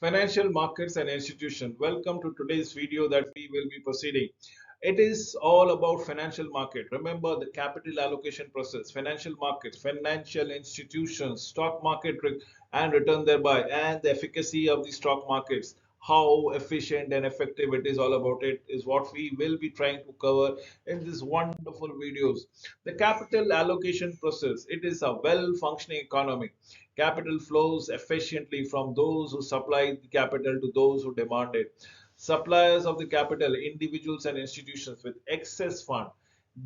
Financial markets and institution. Welcome to today's video that we will be proceeding. It is all about financial market. Remember the capital allocation process, financial markets, financial institutions, stock market and return thereby, and the efficacy of the stock markets. How efficient and effective it is, all about it is what we will be trying to cover in these wonderful videos. The capital allocation process, it is a well functioning economy. Capital flows efficiently from those who supply the capital to those who demand it. Suppliers of the capital, individuals and institutions with excess fund.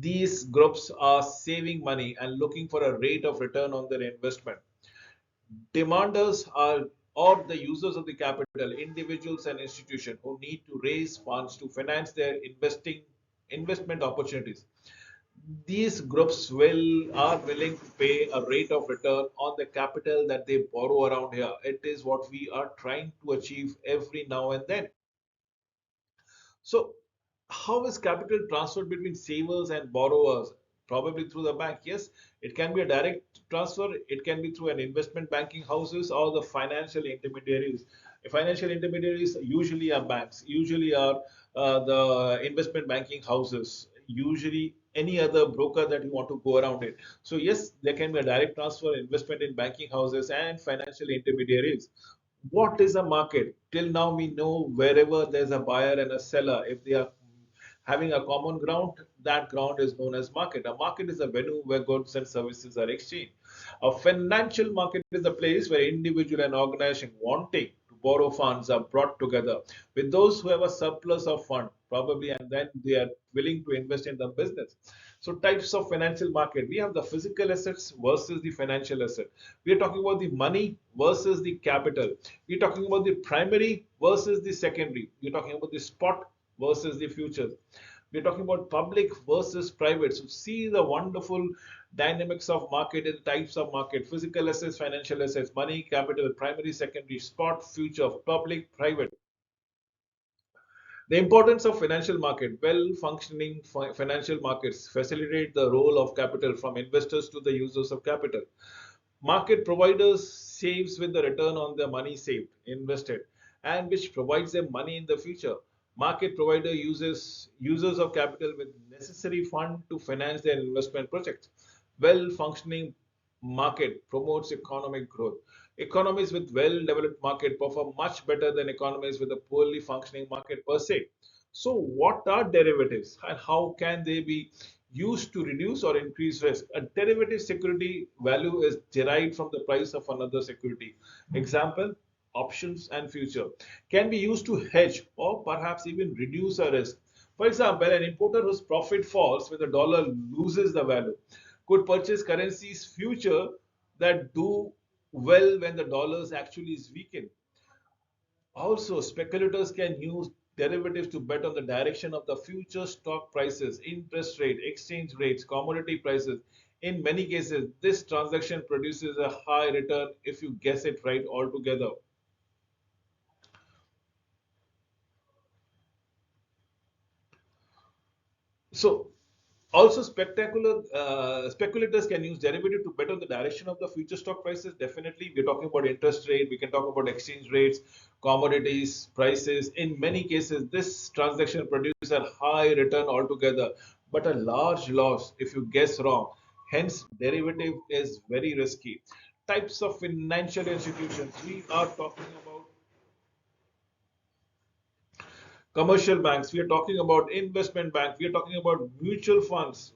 These groups are saving money and looking for a rate of return on their investment. Demanders are or the users of the capital, individuals and institutions who need to raise funds to finance their investment opportunities. These groups are willing to pay a rate of return on the capital that they borrow around here. It is what we are trying to achieve every now and then. So, how is capital transferred between savers and borrowers? Probably through the bank. Yes, it can be a direct transfer. It can be through an investment banking houses or the financial intermediaries. Financial intermediaries usually are banks, usually are the investment banking houses, usually any other broker that you want to go around it. So yes, there can be a direct transfer, investment in banking houses and financial intermediaries. What is a market? Till now, we know wherever there's a buyer and a seller, if they are having a common ground, that ground is known as market. A market is a venue where goods and services are exchanged. A financial market is a place where individual and organization wanting to borrow funds are brought together with those who have a surplus of fund, probably, and then they are willing to invest in the business. So types of financial market. We have the physical assets versus the financial asset. We are talking about the money versus the capital. We are talking about the primary versus the secondary. We are talking about the spot versus the futures. We're talking about public versus private. So see the wonderful dynamics of market and types of market: physical assets, financial assets, money, capital, primary, secondary, spot, future, public, private. The importance of financial market. Well functioning financial markets facilitate the role of capital from investors to the users of capital. Market providers saves with the return on their money saved, invested, and which provides them money in the future. Market provider uses users of capital with necessary fund to finance their investment projects. Well functioning market promotes economic growth. Economies with well developed market perform much better than economies with a poorly functioning market per se. So what are derivatives and how can they be used to reduce or increase risk? A derivative security value is derived from the price of another security. Example: options and future can be used to hedge or perhaps even reduce a risk. For example, an importer whose profit falls when the dollar loses the value could purchase currencies future that do well when the dollars actually is weakened. Also, speculators can use derivatives to bet on the direction of the future stock prices, interest rate, exchange rates, commodity prices. In many cases, this transaction produces a high return if you guess it right altogether. So, also speculators can use derivative to bet on the direction of the future stock prices. Definitely, we're talking about interest rate. We can talk about exchange rates, commodities, prices. In many cases, this transaction produces a high return altogether, but a large loss if you guess wrong. Hence, derivative is very risky. Types of financial institutions. We are talking about commercial banks, we are talking about investment banks, we are talking about mutual funds,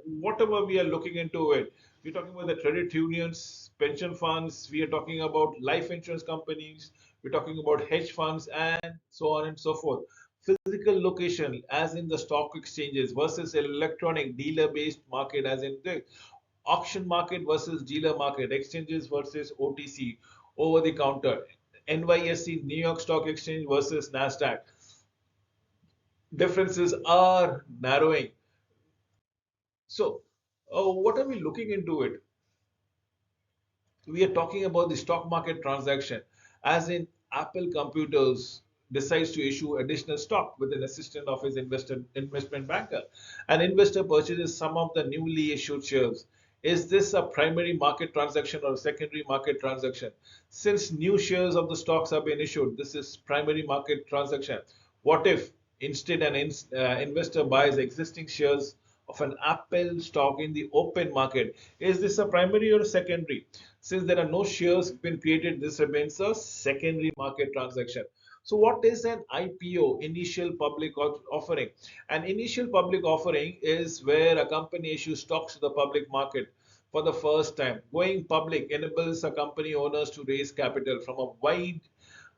whatever we are looking into it. We're talking about the credit unions, pension funds, we are talking about life insurance companies, we're talking about hedge funds, and so on and so forth. Physical location, as in the stock exchanges, versus electronic dealer based market, as in the auction market versus dealer market, exchanges versus OTC, over the counter, NYSE, New York Stock Exchange versus NASDAQ. Differences are narrowing. So, what are we looking into it? We are talking about the stock market transaction, as in Apple Computers decides to issue additional stock with an assistant of his investment banker. An investor purchases some of the newly issued shares. Is this a primary market transaction or a secondary market transaction? Since new shares of the stocks have been issued, this is primary market transaction. What if instead an investor buys existing shares of an Apple stock in the open market? Is this a primary or a secondary? Since there are no shares been created, this remains a secondary market transaction. So what is an IPO, initial public offering? An initial public offering is where a company issues stocks to the public market for the first time. Going public enables a company owners to raise capital from a wide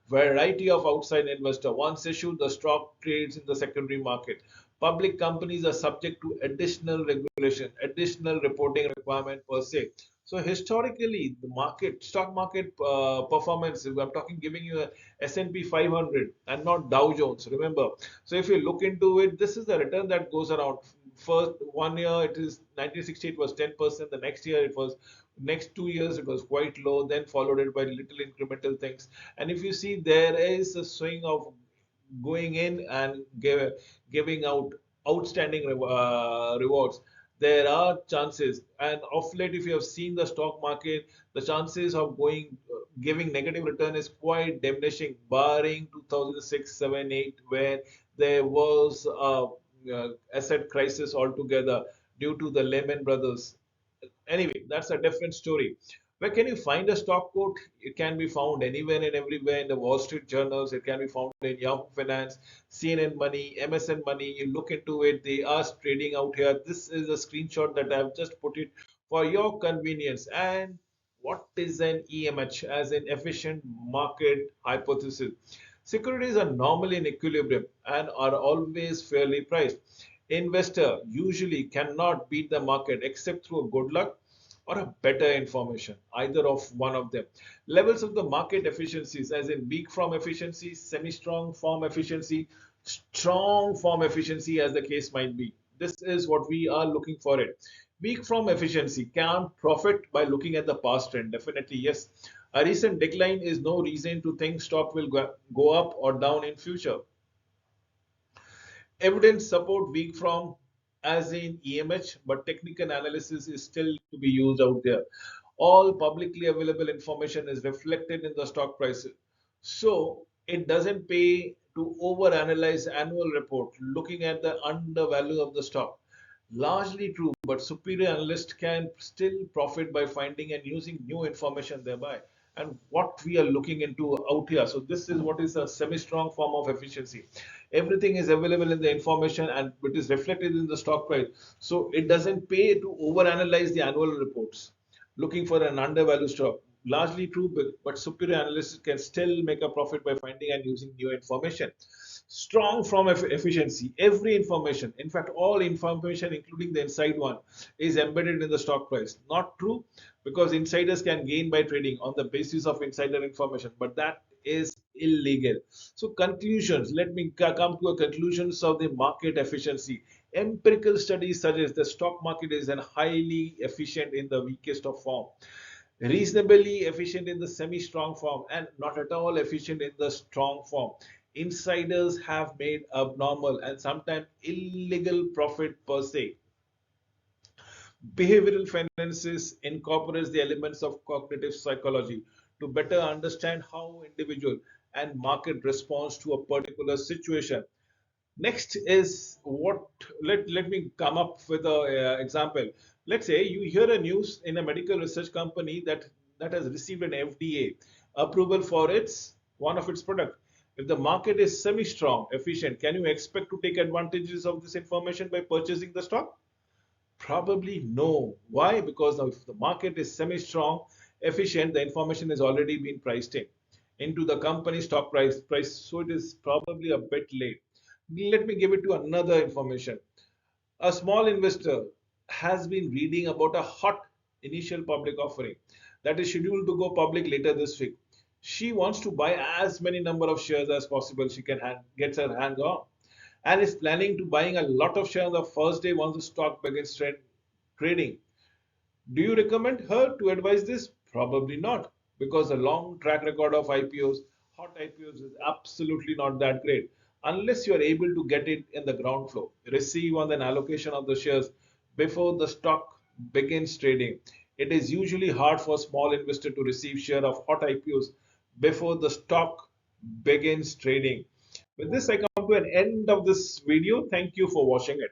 variety of outside investors. Once issued, the stock trades in the secondary market. Public companies are subject to additional regulation, additional reporting requirement per se. So historically, the market, stock market performance, I'm talking giving you a S&P 500 and not Dow Jones, remember. So if you look into it, this is the return that goes around. First 1 year, it is 1968 was 10%. The next year, it was next 2 years, it was quite low. Then followed it by little incremental things. And if you see, there is a swing of going in and giving out outstanding rewards. There are chances, and of late, if you have seen the stock market, the chances of going giving negative return is quite diminishing, barring 2006, 7, 8, where there was a asset crisis altogether due to the Lehman Brothers. Anyway, that's a different story. Where can you find a stock quote? It can be found anywhere and everywhere in the Wall Street journals. It can be found in Yahoo Finance, CNN Money, MSN Money. You look into it, they are trading out here. This is a screenshot that I've just put it for your convenience. And what is an EMH, as an efficient market hypothesis? Securities are normally in equilibrium and are always fairly priced. Investor usually cannot beat the market except through a good luck or a better information, either of one of them. Levels of the market efficiencies, as in weak form efficiency, semi-strong form efficiency, strong form efficiency, as the case might be. This is what we are looking for it. Weak form efficiency can profit by looking at the past trend. Definitely, yes. A recent decline is no reason to think stock will go up or down in future. Evidence support weak from as in EMH, but technical analysis is still to be used out there. All publicly available information is reflected in the stock prices. So it doesn't pay to overanalyze annual report looking at the undervalue of the stock. Largely true, but superior analysts can still profit by finding and using new information thereby. And what we are looking into out here. So this is what is a semi-strong form of efficiency. Everything is available in the information and it is reflected in the stock price. So it doesn't pay to overanalyze the annual reports looking for an undervalued stock. Largely true, but superior analysts can still make a profit by finding and using new information. Strong from efficiency. Every information, in fact, all information, including the inside one, is embedded in the stock price. Not true, because insiders can gain by trading on the basis of insider information, but that is illegal. So conclusions. Let me come to a conclusions of the market efficiency. Empirical studies suggest the stock market is an highly efficient in the weakest of form, reasonably efficient in the semi-strong form, and not at all efficient in the strong form. Insiders have made abnormal and sometimes illegal profit per se. Behavioral finances incorporates the elements of cognitive psychology to better understand how individual and market responds to a particular situation. Next is what, let me come up with an example. Let's say you hear a news in a medical research company that has received an FDA approval for its one of its product. If the market is semi-strong, efficient, can you expect to take advantages of this information by purchasing the stock? Probably no. Why? Because now if the market is semi-strong, efficient, the information has already been priced in into the company stock price, so it is probably a bit late. Let me give it to another information. A small investor has been reading about a hot initial public offering that is scheduled to go public later this week. She wants to buy as many number of shares as possible she can gets her hands on, and is planning to buying a lot of shares on the first day once the stock begins trading. Do you recommend her to advise this? Probably not, because a long track record of IPOs, hot IPOs, is absolutely not that great unless you are able to get it in the ground floor, receive on an allocation of the shares before the stock begins trading. It is usually hard for small investor to receive share of hot IPOs before the stock begins trading. With this, I come to an end of this video. Thank you for watching it.